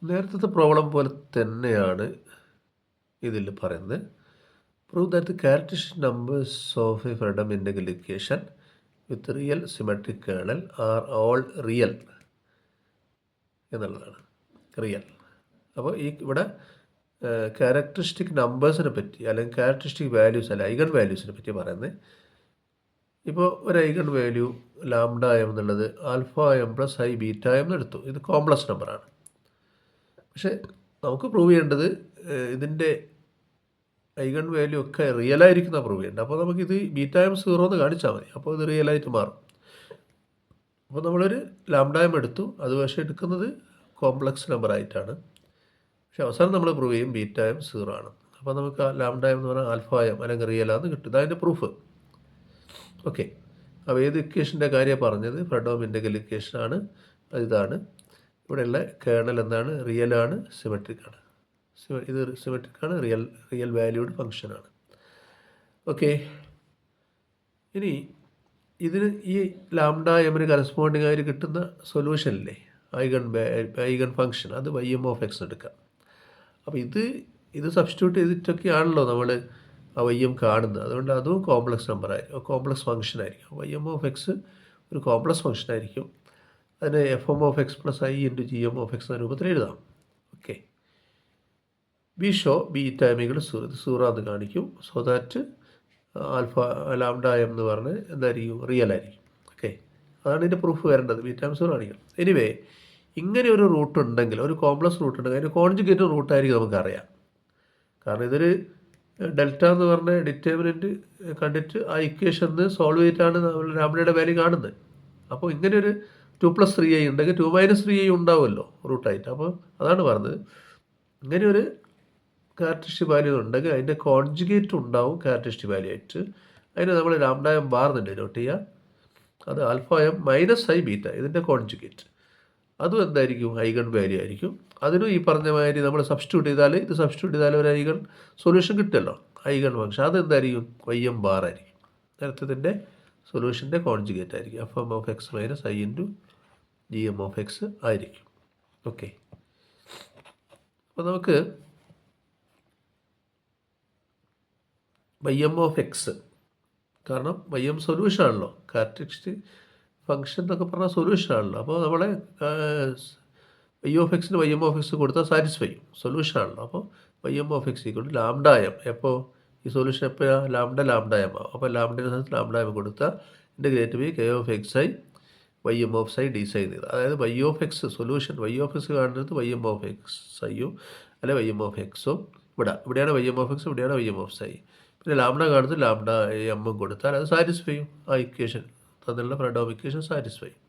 നേരത്തെ പ്രോബ്ലം പോലെ തന്നെയാണ് ഇതിൽ പറയുന്നത്. Prove that the characteristic numbers of a Fredholm integral equation with real symmetric kernel are all real എന്നുള്ളതാണ്. റിയൽ. അപ്പോൾ ഇവിടെ ക്യാരക്ടറിസ്റ്റിക് നമ്പേഴ്സിനെ പറ്റി അല്ലെങ്കിൽ ക്യാരക്ടറിസ്റ്റിക് വാല്യൂസ് അല്ല ഐഗൺ വാല്യൂസിനെ പറ്റി പറയുന്നത്. ഇപ്പോൾ ഒരു ഐഗൺ വാല്യൂ ലാംഡ എം എന്നുള്ളത് alpha M plus I beta M എന്നെടുത്തു. ഇത് കോംപ്ലക്സ് നമ്പറാണ്. പക്ഷേ നമുക്ക് പ്രൂവ് ചെയ്യേണ്ടത് ഇതിൻ്റെ ഐഗൺ വാല്യൂ ഒക്കെ റിയലായിരിക്കുന്ന പ്രൂവ് ചെയ്യേണ്ടത്. അപ്പോൾ നമുക്കിത് ബീറ്റ എം 0 എന്ന് കാണിച്ചാൽ മതി. അപ്പോൾ ഇത് റിയലായിട്ട് മാറും. അപ്പോൾ നമ്മളൊരു ലാംഡ എം എടുത്തു. അത് പക്ഷേ എടുക്കുന്നത് കോംപ്ലക്സ് നമ്പറായിട്ടാണ്. പക്ഷേ അവസാനം നമ്മൾ പ്രൂവ് ചെയ്യും ബീറ്റ എം 0 ആണ്. അപ്പോൾ നമുക്ക് ലാംഡ എം എന്ന് പറഞ്ഞാൽ ആൽഫ എം അല്ലെങ്കിൽ റിയലാന്ന് കിട്ടും. ഇതതിൻ്റെ പ്രൂഫ്. ഓക്കെ. അപ്പോൾ ഏത് ഇക്വേഷൻ്റെ കാര്യമാണ് പറഞ്ഞത്? ഫ്രെഡോം ഇൻറ്റഗ്രൽ ഇക്വേഷനാണ്. ഇതാണ്. ഇവിടെയുള്ള കേർണൽ എന്താണ്? റിയലാണ്, സിമെട്രിക്കാണ്. ഇത് സിമെട്രിക്കാണ്, റിയൽ വാല്യൂഡ് ഫംഗ്ഷനാണ്. ഓക്കെ. ഇനി ഇതിന് ഈ ലാംഡ എമ്മിന് കറസ്പോണ്ടിങ് ആയിട്ട് കിട്ടുന്ന സൊല്യൂഷനില്ലേ ഐഗൺ ഫംഗ്ഷൻ, അത് വൈ എം ഓഫ് എക്സ് എടുക്കാം. അപ്പോൾ ഇത് സബ്സ്റ്റിറ്റ്യൂട്ട് ചെയ്തിട്ടൊക്കെയാണല്ലോ നമ്മൾ ആ വൈ എം കാണുന്നത്. അതുകൊണ്ട് അതും കോംപ്ലക്സ് നമ്പറായിരിക്കും, കോംപ്ലക്സ് ഫംഗ്ഷൻ ആയിരിക്കും. വൈ എം ഓഫ് എക്സ് ഒരു കോംപ്ലക്സ് ഫംഗ്ഷൻ ആയിരിക്കും. അതിന് F M of X plus I into G M of X എന്ന രൂപത്തിൽ എഴുതാം. Okay. We show beta M equal ഇത് 0 എന്ന് കാണിക്കും. So that alpha lambda M എന്ന് പറഞ്ഞ് എന്തായിരിക്കും? റിയൽ ആയിരിക്കും. ഓക്കെ. അതാണ് ഇതിൻ്റെ പ്രൂഫ് വരേണ്ടത്. ബീറ്റ എം 0 ആയിരിക്കും. എനിവേ ഇങ്ങനെ ഒരു റൂട്ട് ഉണ്ടെങ്കിൽ, ഒരു കോംപ്ലക്സ് റൂട്ട് ഉണ്ടെങ്കിൽ അതിന് കോൺജുഗേറ്റ് റൂട്ടായിരിക്കും നമുക്കറിയാം. കാരണം ഇതൊരു ഡെൽറ്റ എന്ന് പറഞ്ഞ ഡിറ്റർമിനൻറ്റ് കണ്ടിട്ട് ആ ഇക്വേഷൻ സോൾവ് ചെയ്തിട്ടാണ് നമ്മൾ ലാംഡയുടെ വാല്യൂ കാണുന്നത്. അപ്പോൾ ഇങ്ങനെ ഒരു 2+3i ഉണ്ടെങ്കിൽ 2-3i ഉണ്ടാവുമല്ലോ റൂട്ടായിട്ട്. അപ്പോൾ അതാണ് പറഞ്ഞത്, ഇങ്ങനെ ഒരു ക്യാരക്ടറിസ്റ്റിക് വാല്യൂ ഉണ്ടെങ്കിൽ അതിൻ്റെ കോൺജുഗേറ്റ് ഉണ്ടാവും ക്യാരക്ടറിസ്റ്റിക് വാല്യൂ ആയിട്ട്. അതിന് നമ്മൾ ലാംഡ എം ബാർന്നുണ്ട് നോട്ട് ചെയ്യുക. അത് alpha M minus I beta, ഇതിൻ്റെ കോൺജുഗേറ്റ്. അതും എന്തായിരിക്കും? ഐഗൺ വാല്യൂ ആയിരിക്കും. അതിനും ഈ പറഞ്ഞ മാതിരി നമ്മൾ സബ്സ്റ്റിറ്റ്യൂട്ട് ചെയ്താൽ ഒരു ഐഗൺ സൊല്യൂഷൻ കിട്ടുമല്ലോ, ഐഗൺ ഫംഗ്ഷൻ. അതെന്തായിരിക്കും? വൈ എം ബാർ ആയിരിക്കും. നേരത്തെ സൊല്യൂഷൻ്റെ കോൺജുഗേറ്റ് ആയിരിക്കും. F M of X minus I into G M of X ആയിരിക്കും. ഓക്കെ. അപ്പോൾ നമുക്ക് വൈ എം ഓഫ് എക്സ്, കാരണം വൈ എം സൊല്യൂഷൻ ആണല്ലോ, ക്യാരക്ടറിസ്റ്റിക് ഫംഗ്ഷൻ എന്നൊക്കെ പറഞ്ഞാൽ സൊല്യൂഷൻ ആണല്ലോ. അപ്പോൾ നമ്മളെ വൈ ഓഫ് എക്സിന് വൈ എം ഓഫ് എക്സ് കൊടുത്താൽ സാറ്റിസ്ഫൈ ചെയ്യും, സൊല്യൂഷൻ ആണല്ലോ. അപ്പോൾ Y M of X equal lambda M. എപ്പോൾ ഈ സൊല്യൂഷൻ എപ്പോഴാണ്? ലാംഡ എം ആവും. അപ്പോൾ ലാംഡയുടെ സ്ഥലത്ത് ലാംഡ എം കൊടുത്താൽ integrate by K of X I Y M of psi D psi ചെയ്ത്, അതായത് Y of X solution Y of X കാണുന്നത് വൈ എം ഓഫ് എക്സ് ഐയും അല്ലെ വൈ എം ഓഫ് എക്സും. ഇവിടെയാണ് വൈ എം ഓഫ് എക്സ്, ഇവിടെയാണ് Y M of psi. പിന്നെ lambda കാണുന്നത് ലാംഡ എമ്മും കൊടുത്താൽ അത് സാറ്റിസ്ഫൈ ചെയ്യും. ആ ഇക്വേഷൻ തന്നുള്ള ഫ്രെഡോം ഇക്വേഷൻ സാറ്റിസ്ഫൈ ചെയ്യും.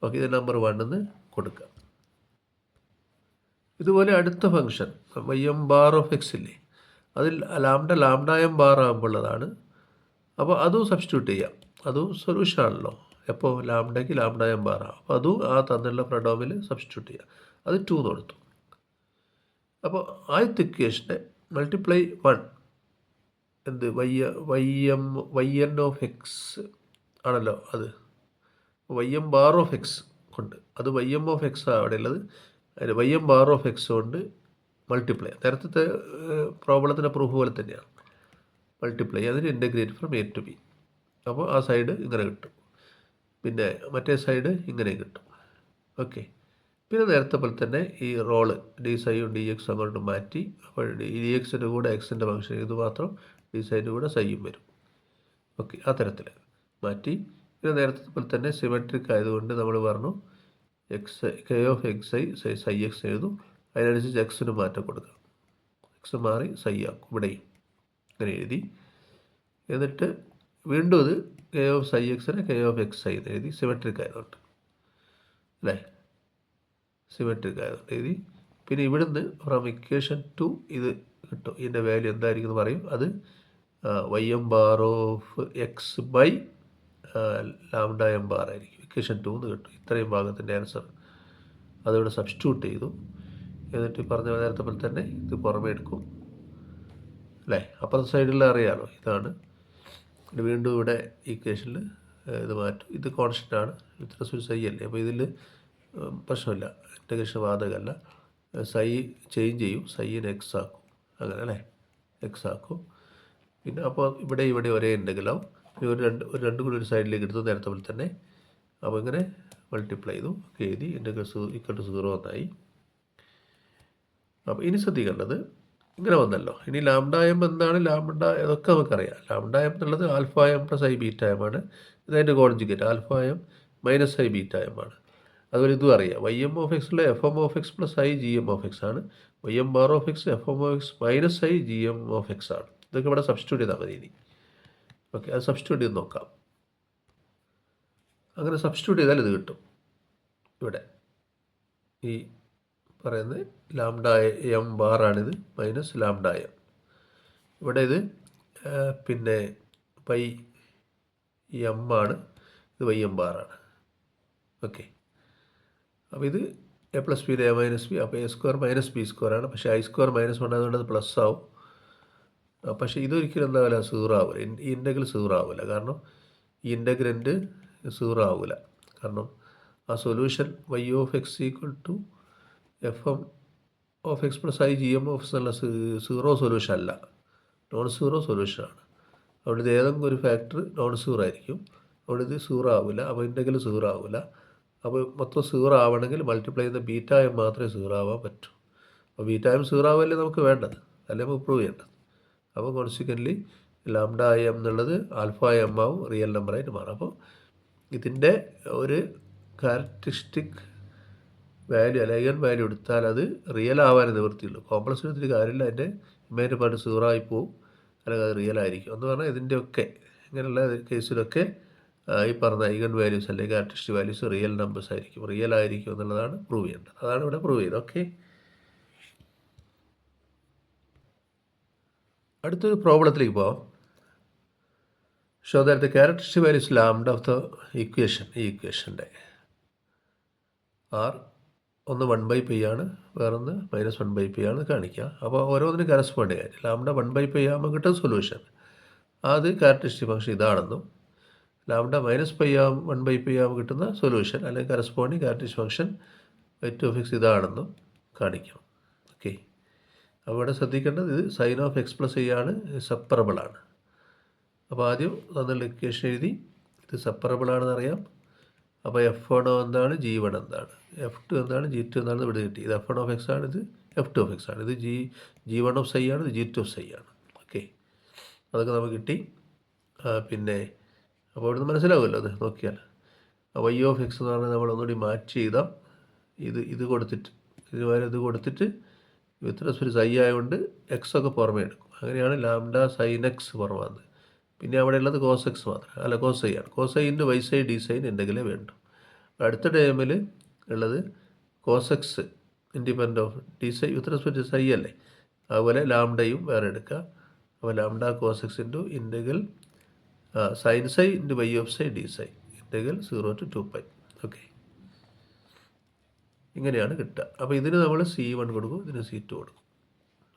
ഓക്കെ. ഇത് നമ്പർ 1 എന്ന് കൊടുക്കാം. ഇതുപോലെ അടുത്ത function Y M bar of X ഇല്ലേ, അതിൽ ലാംഡ എം ബാർ ആകുമ്പോഴതാണ്. അപ്പോൾ അതും സബ്സ്റ്റിറ്റ്യൂട്ട് ചെയ്യാം. അതും സൊല്യൂഷൻ ആണല്ലോ. എപ്പോൾ? ലാംഡയ്ക്ക് ലാംഡ എം ബാർ ആകും. അപ്പോൾ അതും ആ തന്നുള്ള ഫ്രെഡോമിൽ സബ്സ്റ്റിറ്റ്യൂട്ട് ചെയ്യാം. അത് 2 എന്ന് കൊടുത്തു. അപ്പോൾ ആദ്യത്തെ ഇക്വേഷനെ മൾട്ടിപ്ലൈ 1 എന്ത് വൈ എൻ ഓഫ് എക്സ് ആണല്ലോ, അത് Y M bar of X കൊണ്ട്, അത് വൈ എം ഓഫ് എക്സ് അവിടെ ഉള്ളത്, അതിന് Y M bar of X കൊണ്ട് മൾട്ടിപ്ലൈ. നേരത്തെ പ്രോബ്ലത്തിൻ്റെ പ്രൂഫ് പോലെ തന്നെയാണ്. മൾട്ടിപ്ലൈ, അതിന് integrate from A to B. അപ്പോൾ ആ സൈഡ് ഇങ്ങനെ കിട്ടും, പിന്നെ മറ്റേ സൈഡ് ഇങ്ങനെ കിട്ടും. ഓക്കെ. പിന്നെ നേരത്തെ പോലെ തന്നെ ഈ റോള് ഡി സൈയും ഡി എക്സും അങ്ങോട്ട് മാറ്റി. അപ്പോൾ ഡി എക്സിൻ്റെ കൂടെ എക്സിൻ്റെ ഫംഗ്ഷൻ ഇത് മാത്രം, ഡി സൈൻ്റെ കൂടെ സൈയും വരും. ഓക്കെ. ആ തരത്തിൽ മാറ്റി. പിന്നെ നേരത്തെ പോലെ തന്നെ സിമെട്രിക് ആയതുകൊണ്ട് നമ്മൾ പറഞ്ഞു X K of X I psi X എഴുതും. അതിനനുസരിച്ച് എക്സിന് മാറ്റം കൊടുക്കാം. എക്സ് മാറി സൈ ആക്കും ഇവിടെയും. അങ്ങനെ എഴുതി. എന്നിട്ട് വീണ്ടും ഇത് കെ ഓഫ് സൈ എക്സിനെ കെ ഓഫ് എക്സ് ഐ എന്ന് എഴുതി, സിമെട്രിക് ആയതുകൊണ്ട് അല്ലേ, സിമെട്രിക് ആയതുകൊണ്ട് എഴുതി. പിന്നെ ഇവിടുന്ന് ഫ്രം ഇക്വേഷൻ 2 ഇത് കിട്ടും. ഇതിൻ്റെ വാല്യൂ എന്തായിരിക്കും എന്ന് പറയും. അത് Y M bar of X by lambda M bar ആയിരിക്കും. ഇക്വേഷൻ 2 എന്ന് കിട്ടും. ഇത്രയും ഭാഗത്തിൻ്റെ ആൻസർ അതിവിടെ സബ്സ്റ്റിറ്റ്യൂട്ട് ചെയ്തു. എന്നിട്ട് പറഞ്ഞ നേരത്തെ പോലെ തന്നെ ഇത് പുറമേ എടുക്കും അല്ലേ. അപ്പുറത്തെ സൈഡിൽ അറിയാമല്ലോ, ഇതാണ്. വീണ്ടും ഇവിടെ ഇക്വേഷനിൽ ഇത് മാറ്റും. ഇത് കോൺസ്റ്റൻ്റ് ആണ്, ഇത്ര സൈ അല്ലേ. അപ്പോൾ ഇതിൽ പ്രശ്നമില്ല, ഇൻ്റഗ്രേഷൻ ബാധകമല്ല. സൈ ചേഞ്ച് ചെയ്യും, സൈനെ എക്സ് ആക്കും, അങ്ങനെ അല്ലേ, എക്സ് ആക്കും. പിന്നെ അപ്പോൾ ഇവിടെ ഒരേ ഉണ്ടെങ്കിലാവും, ഒരു രണ്ടും കൂടി ഒരു സൈഡിലേക്ക് എടുത്ത് നേരത്തെ പോലെ തന്നെ. അപ്പോൾ ഇങ്ങനെ മൾട്ടിപ്ലൈ ചെയ്തു, എഴുതി, ഇൻ്റഗ്രൽ ഈക്വൽ ടു 0 എന്നായി. അപ്പോൾ ഇനി ശ്രദ്ധിക്കേണ്ടത് ഇങ്ങനെ വന്നല്ലോ. ഇനി ലാംഡ എം എന്താണ്, ലാംഡ ഇതൊക്കെ നമുക്കറിയാം. ലാംഡ എം എന്നുള്ളത് alpha M plus I beta M ആണ്. ഇതതിൻ്റെ conjugate alpha M minus I beta M ആണ്. അതുപോലെ ഇതും അറിയാം, വൈ എം ഓഫ് എക്സിൽ F M of X plus I G M of X ആണ്. Y M bar of X F M of X minus I G M of X ആണ്. ഇതൊക്കെ ഇവിടെ substitute ചെയ്താൽ മതി ഇനി. ഓക്കെ, അത് സബ്സ്റ്റിറ്റ്യൂട്ട് ചെയ്ത് നോക്കാം. അങ്ങനെ സബ്സ്റ്റിറ്റ്യൂട്ട് ചെയ്താൽ ഇത് കിട്ടും. ഇവിടെ ഈ പറയുന്നത് ലാംഡ എം ബാറാണിത്, മൈനസ് ലാംഡ എം. ഇവിടെ ഇത് പിന്നെ പൈ എം ആണ്, ഇത് വൈ എം ബാറാണ്. ഓക്കെ, അപ്പോൾ ഇത് A plus B A minus B, അപ്പോൾ A square minus B square ആണ്. പക്ഷേ ഐ സ്ക്വയർ മൈനസ് 1 ആയതുകൊണ്ട് അത് പ്ലസ് ആവും. പക്ഷേ ഇതൊരിക്കലും എന്താവില്ല, 0 ആവില്ല. ഈ ഇൻ്റഗ്രൽ 0 ആവില്ല, കാരണം ഈ ഇൻ്റഗ്രൻ്റ് 0 ആവില്ല. കാരണം ആ solution Y of X equal to F M of X plus I G M of X എന്നുള്ള 0 സൊല്യൂഷൻ അല്ല, നോൺ 0 സൊല്യൂഷനാണ്. അവിടെ ഇത് ഏതെങ്കിലും ഒരു ഫാക്ടർ നോൺ 0 ആയിരിക്കും. അവിടെ ഇത് 0 ആവില്ല, അപ്പോൾ ഇൻ്റഗ്രൽ 0 ആവില്ല. അപ്പോൾ മൊത്തം 0 ആവണമെങ്കിൽ മൾട്ടിപ്ലൈ ചെയ്യുന്ന ബീറ്റ എം മാത്രമേ 0 ആവാൻ പറ്റൂ. അപ്പോൾ ബീറ്റ എം 0 ആവല്ലേ നമുക്ക് വേണ്ടത്, അല്ലേ നമുക്ക് പ്രൂവ് ചെയ്യേണ്ടത്. അപ്പോൾ കോൺസിക്വൻ്റ്ലി ലാംഡ എം എന്നുള്ളത് ആൽഫ എം ആവും, റിയൽ നമ്പറായിട്ട് മാറും. അപ്പോൾ ഇതിൻ്റെ ഒരു ക്യാരക്ടറിസ്റ്റിക് വാല്യൂ അല്ലെങ്കിൽ വാല്യൂ എടുത്താൽ അത് റിയൽ ആവാനേ നിവൃത്തിയുള്ളൂ. കോംപ്ലക്സ് എടുത്തിട്ട് കാര്യമില്ല, അതിൻ്റെ ഇമേജ് പാർട്ട് 0 ആയി പോവും, അല്ലെങ്കിൽ അത് റിയൽ ആയിരിക്കും എന്ന് പറഞ്ഞാൽ ഇതിൻ്റെയൊക്കെ ഇങ്ങനെയുള്ള കേസിലൊക്കെ ഈ പറഞ്ഞ ഐഗൺ വാല്യൂസ് അല്ലെങ്കിൽ ക്യാരക്ടറിസ്റ്റിക് വാല്യൂസ് റിയൽ നമ്പേഴ്സ് ആയിരിക്കും, റിയൽ ആയിരിക്കും എന്നുള്ളതാണ് പ്രൂവ് ചെയ്യേണ്ടത്. അതാണ് ഇവിടെ പ്രൂവ് ചെയ്തത്. ഓക്കെ, അടുത്തൊരു പ്രോബ്ലത്തിലേക്ക് പോവാം. Show that the characteristic values lambda of the equation, ഈ ഇക്വേഷൻ്റെ ആർ ഒന്ന് 1/π ആണ്, വേറൊന്ന് -1/π ആണ് കാണിക്കുക. അപ്പോൾ ഓരോന്നിനും കറസ്പോണ്ടിങ് ആയിട്ട് ലാംഡ 1/π ആകുമ്പോൾ കിട്ടുന്ന സൊല്യൂഷൻ അത് ക്യാരക്ടറിസ്റ്റിക് ഫംഗ്ഷൻ ഇതാണെന്നും, ലാംഡ -1/π ആകുമ്പോൾ കിട്ടുന്ന സൊല്യൂഷൻ അല്ലെങ്കിൽ corresponding characteristic function H of X ഇതാണെന്നും കാണിക്കണം. ഓക്കെ, അപ്പോൾ ഇവിടെ ശ്രദ്ധിക്കേണ്ടത് ഇത് sine of X plus I ആണ്, സെപ്പറബിൾ ആണ്. അപ്പോൾ ആദ്യം തന്നുള്ള ഇക്വേഷൻ എഴുതി, ഇത് സെപ്പറബിൾ ആണെന്ന് അറിയാം. അപ്പോൾ F1 എന്താണ്, G1 എന്താണ്, F2 എന്താണ്, G2 എന്താണെന്ന് ഇവിടെ കിട്ടി. ഇത് F1 ഓഫ് എക്സ് ആണ്, ഇത് F2 ഓഫ് എക്സ് ആണ്, ഇത് G1 ഓഫ് സൈ ആണ്, ഇത് G2 ഓഫ് സൈ ആണ്. ഓക്കെ, അതൊക്കെ നമുക്ക് കിട്ടി. പിന്നെ അപ്പോൾ ഇവിടുന്ന് മനസ്സിലാവുമല്ലോ അത് നോക്കിയാൽ. വൈ ഓഫ് എക്സ് എന്ന് പറഞ്ഞാൽ നമ്മൾ ഒന്നുകൂടി മാറ്റി ചെയ്താൽ ഇത് കൊടുത്തിട്ട് ഇത് കൊടുത്തിട്ട് വിത്ത് റെസ്പെക്ട് സൈ ആയതുകൊണ്ട് എക്സ് ഒക്കെ പുറമേ എടുക്കും. അങ്ങനെയാണ് ലാംഡ സൈൻ എക്സ് പുറമെ വന്നത്. പിന്നെ അവിടെ ഉള്ളത് കോസ് എക്സ് മാത്രം, അല്ല കോസ് ഐ ആണ്. Cos I into Y psi D sine എന്തെങ്കിലേ വേണ്ടു. അടുത്ത ടൈമിൽ ഉള്ളത് cos X independent of D psi with respect psi അല്ലേ, അതുപോലെ ലാംഡയും വേറെ എടുക്കുക. അപ്പോൾ lambda cos X into integral sine psi into Y of psi D psi integral 0 to 2π. Okay, ഇങ്ങനെയാണ് കിട്ടുക. അപ്പോൾ ഇതിന് നമ്മൾ C1 കൊടുക്കും, ഇതിന് C2 കൊടുക്കും.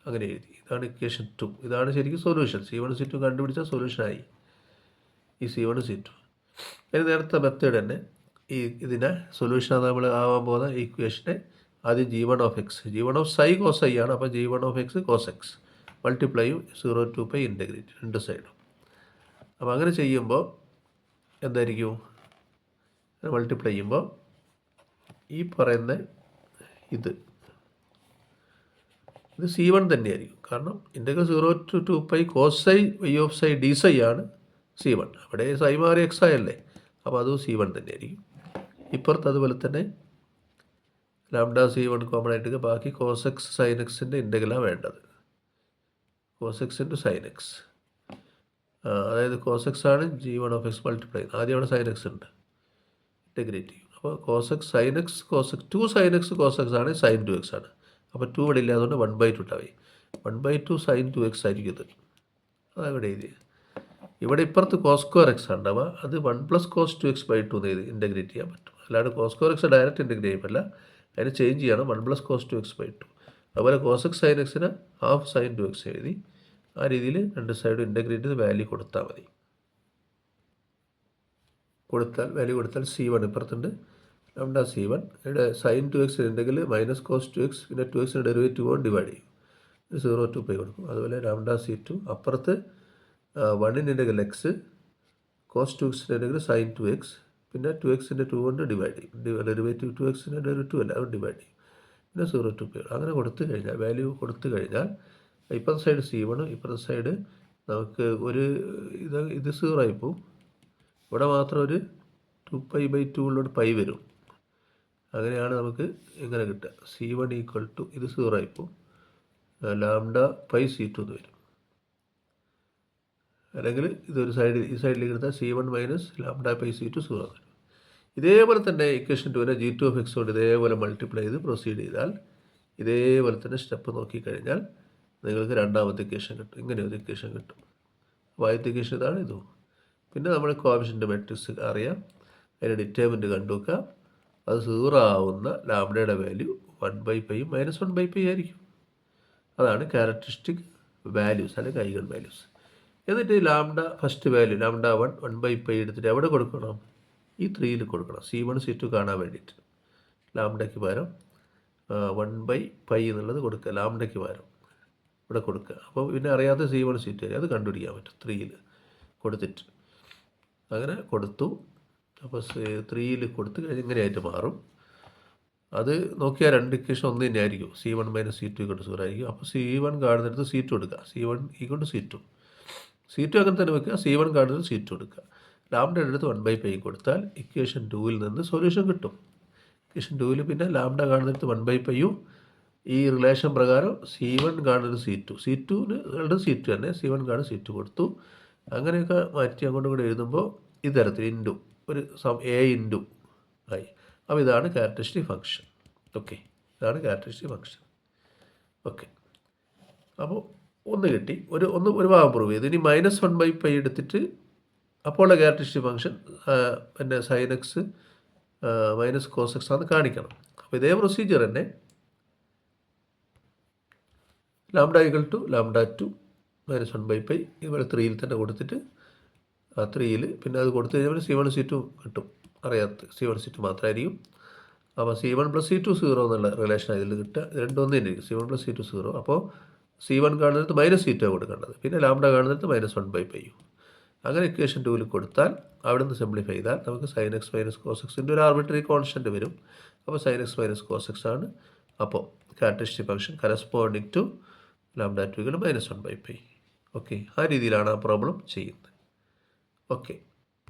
അങ്ങനെ എഴുതി. ഇതാണ് ഇക്വേഷൻ 2. ഇതാണ് ശരിക്കും സൊല്യൂഷൻ. C1 C2 കണ്ടുപിടിച്ചാൽ സൊല്യൂഷനായി ഈ C1 C2. ഇനി നേരത്തെ മെത്തേഡ് തന്നെ ഇതിനെ സൊല്യൂഷൻ നമ്മൾ ആവാൻ പോകുന്ന ഇക്വേഷനെ ആദ്യം G1 of X, G1 of psi cos I ആണ്. അപ്പോൾ G1 of X cos X മൾട്ടിപ്ലൈയും 0 to 2π ഇൻറ്റഗ്രേറ്റ് രണ്ട് സൈഡും. അപ്പോൾ അങ്ങനെ ചെയ്യുമ്പോൾ എന്തായിരിക്കും, മൾട്ടിപ്ലൈ ചെയ്യുമ്പോൾ ഈ പറയുന്ന ഇത് C1 തന്നെയായിരിക്കും. കാരണം integral 0 to 2π cos I Y of psi D psi ആണ് C1. അവിടെ സൈ മാറി എക്സ് ആയല്ലേ, അപ്പോൾ അതും C1 തന്നെയായിരിക്കും. ഇപ്പുറത്ത് അതുപോലെ തന്നെ ലാംഡ C1 കോമൺ ആയിട്ട് ബാക്കി കോസ് എക്സ് സൈൻ എക്സിൻ്റെ ഇൻറ്റഗ്രലാണ് വേണ്ടത്. Cos X into sine X, അതായത് കോസ് എക്സ് ആണ് G1 ഓഫ് എക്സ് മൾട്ടിപ്ലൈ ചെയ്യുന്നത്. ആദ്യം അവിടെ സൈൻ എക്സ് ഉണ്ട്, ഇൻറ്റഗ്രേറ്റ് ചെയ്യും. അപ്പോൾ cos X sine X cos X 2 sine X cos X ആണ്, സൈൻ 2x ആണ്. അപ്പോൾ 2 ഇവിടെ ഇല്ലാതുകൊണ്ട് 1/2 ഉണ്ടാവും. 1/2 സൈൻ 2x ആയിരിക്കും ഇത്, അതാണ് ഇവിടെ എഴുതി. ഇവിടെ ഇപ്പുറത്ത് കോസ് സ്ക്വയർ എക്സ് ഉണ്ടാവുക, അത് 1 + cos 2x/2 എന്ന് ഇൻറ്റഗ്രേറ്റ് ചെയ്യാൻ പറ്റും. അല്ലാണ്ട് cos square X direct integrate ചെയ്യാൻ പറ്റില്ല, അതിന് ചേഞ്ച് ചെയ്യണം 1 + cos 2x/2. അതുപോലെ കോസ് എക്സ് സൈൻ എക്സിന് ഹാഫ് സൈൻ 2x എഴുതി. ആ രീതിയിൽ രണ്ട് സൈഡും ഇൻറ്റഗ്രേറ്റ് ചെയ്ത് വാല്യൂ കൊടുത്താൽ മതി. വാല്യൂ കൊടുത്താൽ C1 ഇപ്പുറത്തുണ്ട്, ലാംഡ C1 ഇവിടെ സൈൻ 2x ഉണ്ടെങ്കിൽ മൈനസ് കോസ് 2x പിന്നെ 2x ഡെറിവേറ്റീവ് കൊണ്ട് ഡിവൈഡ് ചെയ്യും. 0 to π കൊടുക്കും. അതുപോലെ ലാംഡ C2 അപ്പുറത്ത് 1 എക്സ് കോസ് 2x ഉണ്ടെങ്കിൽ സൈൻ 2x പിന്നെ 2x 2 കൊണ്ട് ഡിവൈഡ് ചെയ്യും. ഡെറിവേറ്റീവ് 2x ഡെറിവേറ്റീവ് അല്ല അത് ഡിവൈഡ് ചെയ്യും. പിന്നെ 0 to π അങ്ങനെ കൊടുത്തു കഴിഞ്ഞാൽ വാല്യൂ കൊടുത്തു കഴിഞ്ഞാൽ ഇപ്പുറത്തെ സൈഡ് C1 ഇപ്പുറത്തെ സൈഡ് നമുക്ക് ഇത് 0 ആയിപ്പോവും. ഇവിടെ മാത്രം ഒരു 2π/2 ഉള്ളോട് പൈ വരും. അങ്ങനെയാണ് നമുക്ക് ഇങ്ങനെ കിട്ടുക. C1 ഈക്വൽ ടു ഇത് 0 ആയിപ്പോവും. ലാംഡ പൈ C2 എന്ന് വരും. അല്ലെങ്കിൽ ഇതൊരു സൈഡിൽ ഈ സൈഡിലേക്ക് എടുത്താൽ C1 minus lambda pi C2 0 വരും. ഇതേപോലെ തന്നെ ഇക്വേഷൻ 2 G2(x) കൊണ്ട് ഇതേപോലെ മൾട്ടിപ്ലൈ ചെയ്ത് പ്രൊസീഡ് ചെയ്താൽ ഇതേപോലെ തന്നെ സ്റ്റെപ്പ് നോക്കിക്കഴിഞ്ഞാൽ നിങ്ങൾക്ക് രണ്ടാമത്തെ ഇക്വേഷൻ കിട്ടും. ഇങ്ങനെ ഒരു ഇക്വേഷൻ കിട്ടും. അപ്പോൾ ആദ്യത്തെ ഇക്വേഷൻ ഇതാണ് ഇതും. പിന്നെ നമ്മൾ കോഎഫിഷ്യൻ്റ് മാട്രിക്സ് അറിയാം. അതിൻ്റെ ഡിറ്റർമിനൻ്റ് കണ്ടുവെക്കുക. അത് 0 ആവുന്ന ലാംഡയുടെ വാല്യൂ 1/π മൈനസ് 1/π ആയിരിക്കും. അതാണ് ക്യാരക്ടറിസ്റ്റിക് വാല്യൂസ് അല്ലെങ്കിൽ ഐഗൺ വാല്യൂസ്. എന്നിട്ട് ലാംഡ ഫസ്റ്റ് വാല്യൂ ലാംഡ 1/π എടുത്തിട്ട് എവിടെ കൊടുക്കണം? ഈ 3യിൽ കൊടുക്കണം. C1 C2 കാണാൻ വേണ്ടിയിട്ട് ലാംഡയ്ക്ക് പകരം 1/π എന്നുള്ളത് കൊടുക്കുക. ലാംഡയ്ക്ക് പകരം ഇവിടെ കൊടുക്കുക. അപ്പോൾ പിന്നെ അറിയാത്ത C1 C2 അത് കണ്ടുപിടിക്കാൻ പറ്റും 3യിൽ കൊടുത്തിട്ട്. അങ്ങനെ കൊടുത്തു. അപ്പോൾ 3യിൽ കൊടുത്ത് കഴിഞ്ഞ് ഇങ്ങനെയായിട്ട് മാറും. അത് നോക്കിയാൽ രണ്ട് ഇക്വേഷൻ ഒന്ന് തന്നെ ആയിരിക്കും. C1 മൈനസ് C2 0 ആയിരിക്കും. അപ്പോൾ C1 കാണുന്നിടത്ത് C2 എടുക്കുക. C1 C2. C2 അങ്ങനെ തന്നെ വെക്കുക. C1 കാണുന്നിടത്ത് C2 എടുക്കുക. ലാംഡയുടെ അടുത്ത് 1/π കൊടുത്താൽ ഇക്വേഷൻ 2ൽ നിന്ന് സൊല്യൂഷൻ കിട്ടും. ഇക്വേഷൻ 2ൽ പിന്നെ ലാംഡ കാണുന്നിടത്ത് 1/πയും ഈ റിലേഷൻ പ്രകാരം C1 കാണുന്നത് C2 C2 തന്നെ C1 കാണുന്നത് C2 കൊടുത്തു. അങ്ങനെയൊക്കെ മാറ്റി അങ്ങോട്ടും കൂടെ എഴുതുമ്പോൾ ഇത്തരത്തിൽ ഇൻറ്റു ഒരു A ഇൻറ്റു ആയി. അപ്പോൾ ഇതാണ് ക്യാരക്ടറിസ്റ്റിക് ഫംഗ്ഷൻ. ഓക്കെ, ഇതാണ് ക്യാരക്ടറിസ്റ്റിക് ഫംഗ്ഷൻ. ഓക്കെ, അപ്പോൾ ഒന്ന് കിട്ടി. ഒരു ഭാഗം പ്രൂവ് ചെയ്തു. ഇനി മൈനസ് 1/π എടുത്തിട്ട് അപ്പോൾ ക്യാരക്ടറിസ്റ്റിക് ഫംഗ്ഷൻ പിന്നെ sine X minus cos X ആണെന്ന് കാണിക്കണം. അപ്പോൾ ഇതേ പ്രൊസീജിയർ തന്നെ lambda equal to lambda 2 minus 1/π ഇതുപോലെ 3യിൽ തന്നെ കൊടുത്തിട്ട് 3യിൽ പിന്നെ അത് കൊടുത്തു കഴിഞ്ഞാൽ C1 C2 കിട്ടും. അറിയാത്ത C1 C2 മാത്രമായിരിക്കും. അപ്പോൾ C1 + C2 0 എന്നുള്ള റിലേഷൻ ഇതിൽ കിട്ടുക. രണ്ടൊന്നും തന്നെ C1 + C2 0. അപ്പോൾ C1 കാണുന്നിടത്ത് മൈനസ് C2 കൊടുക്കേണ്ടത്. പിന്നെ ലാംഡ കാണുന്നിടത്ത് മൈനസ് 1/π. അങ്ങനെ ഇക്വേഷൻ 2ൽ കൊടുത്താൽ അവിടെ നിന്ന് സിംപ്ലിഫൈ ചെയ്താൽ നമുക്ക് സൈൻ എക്സ് മൈനസ് കോസ് എക്സിൻ്റെ ഒരു ആർബിട്രറി കോൺസ്റ്റൻറ്റ് വരും. അപ്പോൾ sine X minus cos X ആണ്. അപ്പോൾ characteristic function corresponding to lambda 2 -1/π. Okay, ആ രീതിയിലാണ് ആ പ്രോബ്ലം ചെയ്യുന്നത്. ഓക്കെ.